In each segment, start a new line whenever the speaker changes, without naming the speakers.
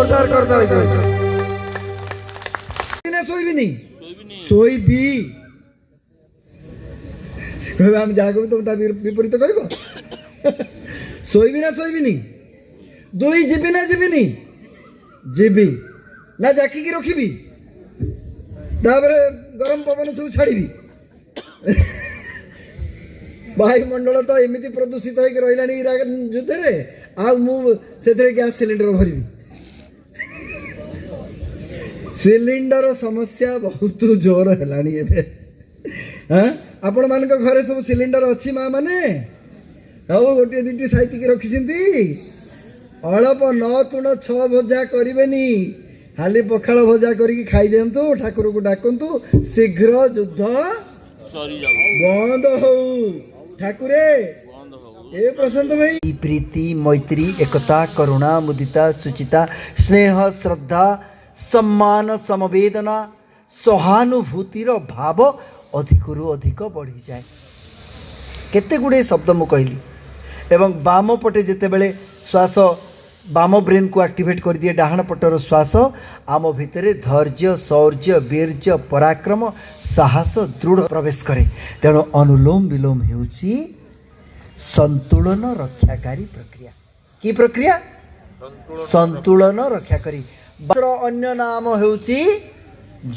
जोरदार कर दो इधर सोई भी नहीं सोई भी हम जागो तुम ता विपरीत कहब सोई भी नहीं दुई जीबी ना जीबी नहीं जीबी ना जाकी की रखी तापर गरम पवन सब छाड़ी वायुमंडल तो एमती प्रदूषित होकर रहा इराक युद्ध रे से गैस सिलिंडर भरबी सिलिंडर समस्या बहुत जोर है आपण मान घरे सब सिलिंडर अच्छी माँ मैंने हाँ गोटे दुटी साइतिक रखी अल्प 9 तुण 6 भजा करेनि हाली पखाल भजा करके खाई दिंतु ठाकुर को डाकतु शीघ्र युद्ध बंद हो ठाकुरे ए प्रशांत भाई प्रीति मैत्री एकता करुणा मुदिता सुचिता स्नेह श्रद्धा सम्मान समवेदना सहानुभूतिर भाव अधिकरु अधिक बढ़ी जाए केते गुडे शब्द मु कहली एवं बाम पटे जेते बेले श्वास बाम ब्रेन को एक्टिवेट कर दिए डाहाण पटर श्वास आम भितर धैर्य शौर्य वीर्य पराक्रम साहस दृढ़ प्रवेश करे तेणु अनुलोम विलोम हेउची संतुलन रक्षाकारी प्रक्रिया की प्रक्रिया संतुलन रक्षाकारी अन्य नाम हेउची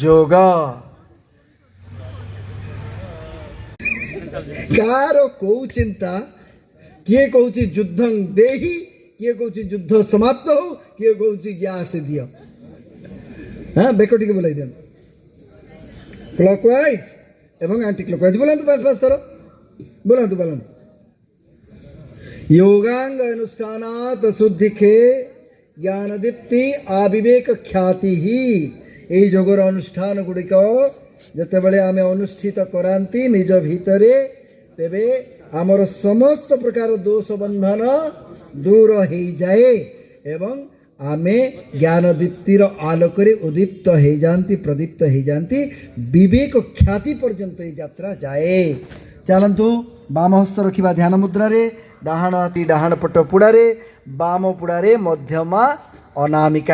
योग कार को चिंता किए कहूँ युद्धं देहि किए कहूँ युद्ध समाप्त हो किए कहूँ गैस दियो हाँ बेकटी के बोलाई दिया क्लॉकवाइज एवं एंटी क्लॉकवाइज बोला बस बस थर बोला योगांग अनुष्ठानात शुद्धिके ज्ञान दीप्ति आविवेक ख्याति ही ये जोगर अनुष्ठान गुड़िक जिते बड़े आम अनुष्ठित कराती निज भितरे तेबे आमर समस्त प्रकार दोष बंधन दूर हो जाए एवं आमे ज्ञान दीप्तिर आलोक उदीप्त हो जाती प्रदीप्त हो जाती विवेक ख्याति पर्यंत ये यात्रा जाए चलतु बाम हस्त रखा ध्यान मुद्रा रे डाहाण हाथी डाहाण पट पुड़ारे बाम पुड़ारे मध्यमा अनामिका